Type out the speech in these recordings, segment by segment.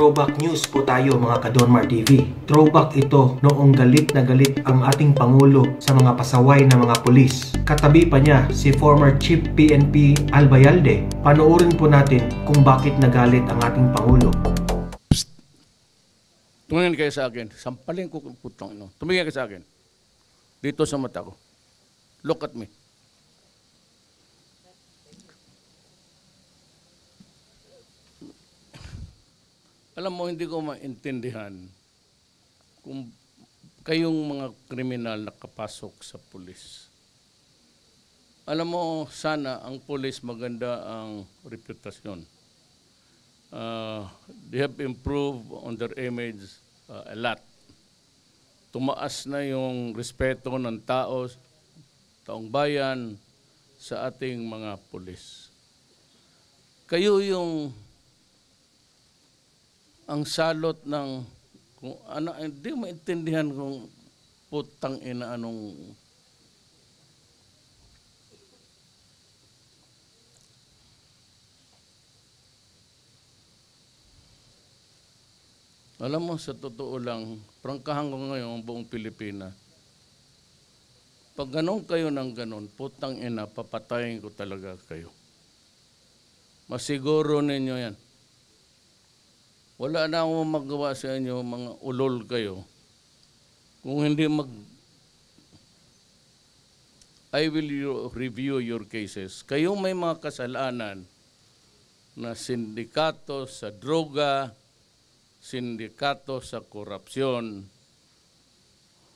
throwback news po tayo mga ka-Donmar TV. Throwback ito noong galit na galit ang ating Pangulo sa mga pasaway na mga pulis. Katabi pa niya si former Chief PNP Albayalde. Panoorin po natin kung bakit nagalit ang ating Pangulo. Tumingin kayo sa akin. Sampalin ko putang ino. Tumingin kayo sa akin. Dito sa mata ko. Look at me. Alam mo, hindi ko maintindihan kung kayong mga kriminal nakapasok sa pulis. Alam mo, sana ang pulis maganda ang reputasyon. They have improved on their image a lot. Tumaas na yung respeto ng tao, taong bayan sa ating mga pulis. Kayo yung ang salot ng kung ano, hindi maintindihan kung putang ina anong alam mo, sa totoo lang, prangkahan ko ngayon ang buong Pilipinas. Pag ganon kayo ng ganon, putang ina, papatayin ko talaga kayo. Masiguro ninyo yan. Wala na akong magawa sa inyo, mga ulol kayo. Kung hindi I will review your cases. Kayong may mga kasalanan na sindikato sa droga, sindikato sa korupsyon.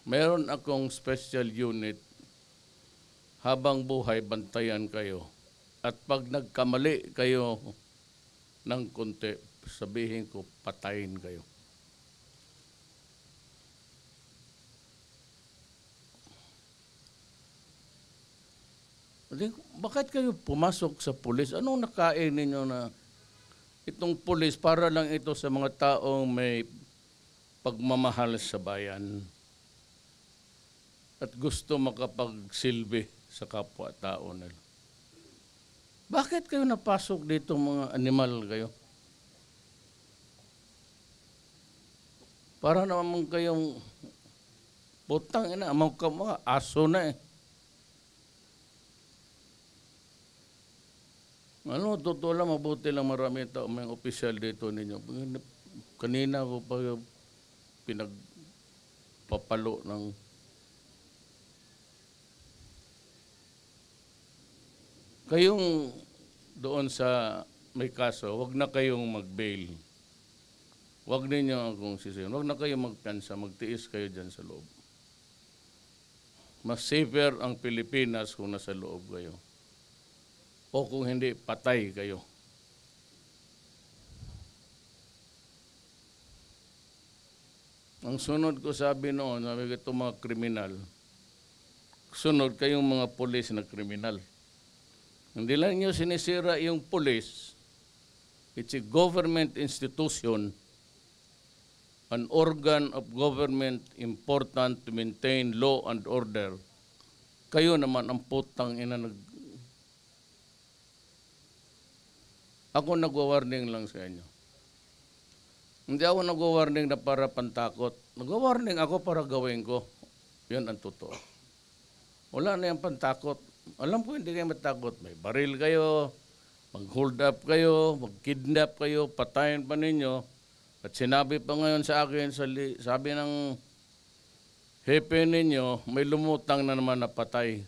Meron akong special unit, habang buhay, bantayan kayo. At pag nagkamali kayo ng konti, sabihin ko, patayin kayo. Bakit kayo pumasok sa pulis? Anong nakain ninyo na itong pulis para lang ito sa mga taong may pagmamahal sa bayan at gusto makapagsilbi sa kapwa-tao nila? Bakit kayo napasok dito mga animal kayo? Para naman kayong putang ina, mga aso na eh. Ano, totoo lang, mabuti lang marami tao, may opisyal dito ninyo. Kanina ko pa pinagpapalo ng kayong doon sa may kaso, wag na kayong mag-bail. Wag ninyo akong sisihin. Wag na kayo magkansa, magtiis kayo dyan sa loob. Mas safer ang Pilipinas kung nasa loob kayo. O kung hindi, patay kayo. Ang sunod ko sabi noon, sabi ko itong mga kriminal, sunod kayong mga pulis na kriminal. Hindi lang nyo sinisira yung pulis. It's a government institution, an organ of government important to maintain law and order. Kayo naman ang putang ina Ako nagwa-warning lang sa inyo. Hindi ako nagwa-warning na para pantakot. Nagwa-warning ako para gawin ko. Yan ang totoo. Wala na yung pantakot. Alam ko hindi kayo matakot. May baril kayo, mag-hold up kayo, mag-kidnap kayo, patayin pa ninyo. At sinabi pa ngayon sa akin, sabi ng hepe ninyo, may lumutang na naman na patay.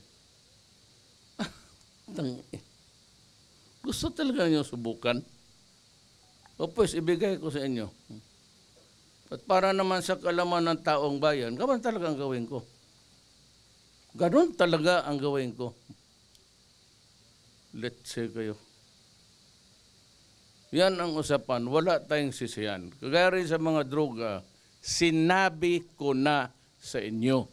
Gusto talaga niyo subukan? O pues, ibigay ko sa inyo. At para naman sa kalaman ng taong bayan, ganon talaga ang gawin ko. Ganon talaga ang gawin ko. Let's say kayo. Yan ang usapan. Wala tayong sisiyan. Kagaya rin sa mga droga, sinabi ko na sa inyo.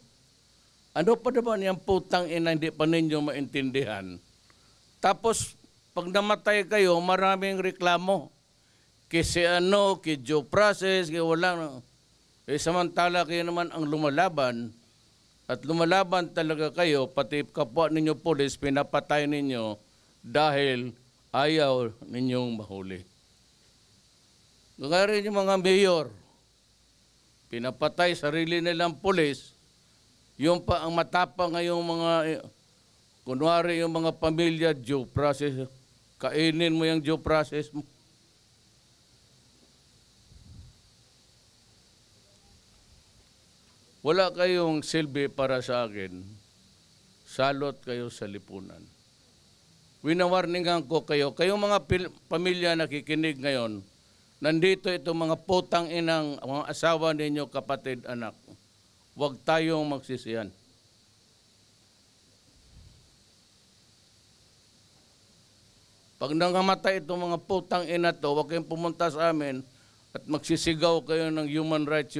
Ano pa naman yung putang ina hindi pa ninyo maintindihan? Tapos, pag namatay kayo, maraming reklamo. Kasi ano, kay due process, kay wala. Samantala kayo naman ang lumalaban. At lumalaban talaga kayo, pati kapwa ninyo pulis, pinapatay ninyo dahil ayaw ninyong mahuli. Gaya rin yung mga mayor, pinapatay sarili nilang pulis, yung pa ang matapang ngayong mga, kunwari yung mga pamilya, due process, kainin mo yung due process mo. Wala kayong silbi para sa akin, salot kayo sa lipunan. Winawarningan ko kayo, kayong mga pamilya nakikinig ngayon, nandito itong mga putang inang, mga asawa ninyo, kapatid, anak. Huwag tayong magsisiyan. Pag nangamatay itong mga putang ina to, huwag kayong pumunta sa amin at magsisigaw kayo ng human rights,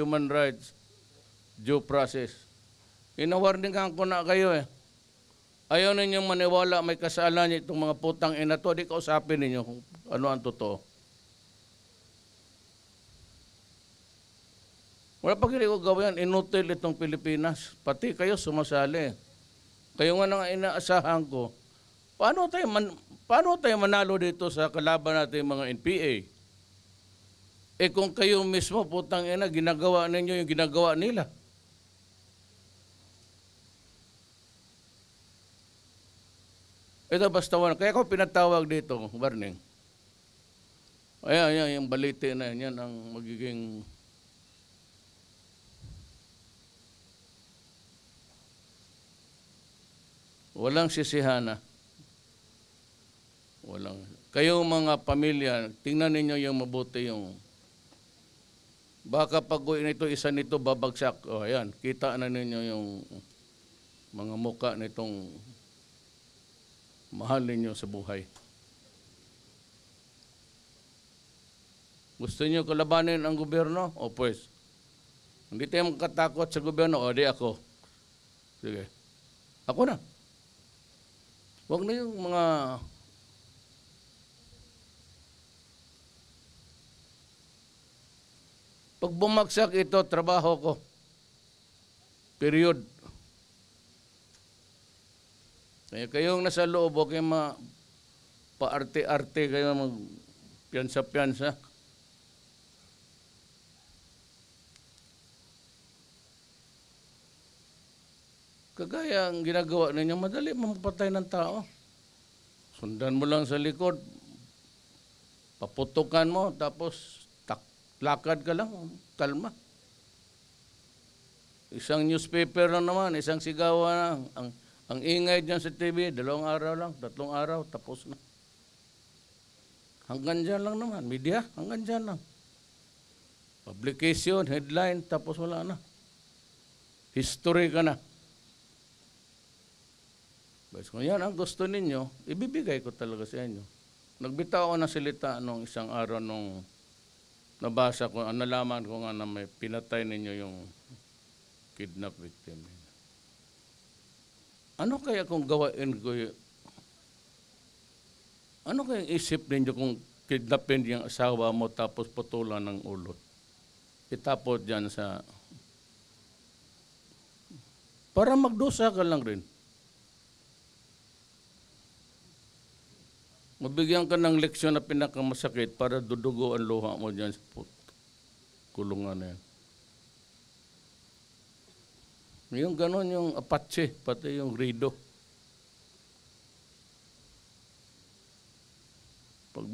due process. Inawarningan ko na kayo eh. Ayaw ninyong maniwala may kasalanan itong mga putang ina to, di kausapin ninyo kung ano ang totoo. Wala pa kaya ko gawin, inutil itong Pilipinas. Pati kayo sumasali. Kayo nga nang inaasahan ko, paano tayo manalo dito sa kalaban natin mga NPA? Eh kung kayo mismo, putang ina, ginagawa ninyo yung ginagawa nila. Ito basta wala. Kaya ako pinatawag dito, warning. Ayan, yung balite na yan ang magiging... Walang sisihana. Walang. Kayong mga pamilya, tingnan ninyo yung mabuti yung... Baka pag ito, isa nito babagsak. O ayan, kita na ninyo yung mga muka nitong mahal ninyo sa buhay. Gusto niyo kalabanin ang gobyerno? O pues, hindi tayo makatakot sa gobyerno. O di ako. Sige. Ako na. Huwag na yung mga... Pag bumagsak ito, trabaho ko. Period. Kaya kayong nasa loob, huwag kayong paarte-arte kayo mag-piyansa-piyansa. Kagaya ang ginagawa ninyo, madali mamapatay ng tao. Sundan mo lang sa likod, paputukan mo, tapos lakad ka lang, kalma. Isang newspaper lang naman, isang sigawan lang. Ang ingay dyan sa TV, 2 araw lang, 3 araw, tapos na. Hanggang dyan lang naman, media, hanggang dyan lang. Publication, headline, tapos wala na. History ka na. Kung yan ang gusto ninyo, ibibigay ko talaga sa inyo. Nagbitaw ako ng salita nung isang araw nung nabasa ko, nalaman ko nga na may pinatay ninyo yung kidnap victim. Ano kaya kung gawain ko yun? Ano kaya isip ninyo kung kidnapin yung asawa mo tapos putulan ng ulo? Itapot dyan sa... Para magdusa ka lang rin. Mabigyan ka ng leksyon na pinakamasakit para dudugo ang luha mo dyan sa kulungan na yan. Yung ganon yung Apache, pati yung Rido. Pag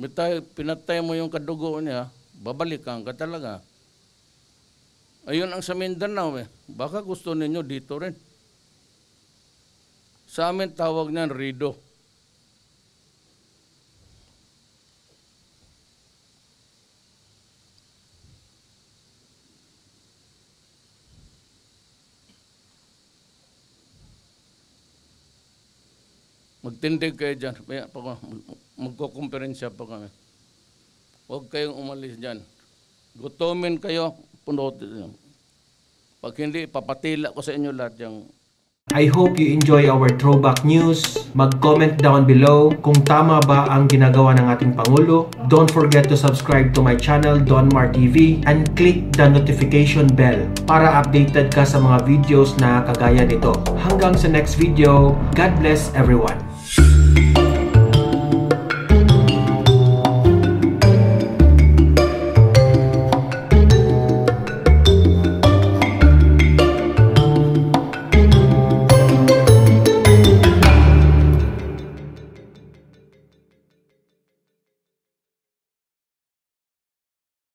pinatay mo yung kadugo niya, babalikan ka talaga. Ayun ang sa Mindanao eh. Baka gusto ninyo dito rin. Sa amin tawag niyan Rido. Magtindig kayo dyan. Magkukumperensya pa kami. Huwag kayong umalis dyan. Gutumin kayo, punutin. Pag hindi, papatila ko sa inyo lahat yung... I hope you enjoy our throwback news. Mag-comment down below kung tama ba ang ginagawa ng ating Pangulo. Don't forget to subscribe to my channel, Donmar TV, and click the notification bell para updated ka sa mga videos na kagaya nito. Hanggang sa next video, God bless everyone.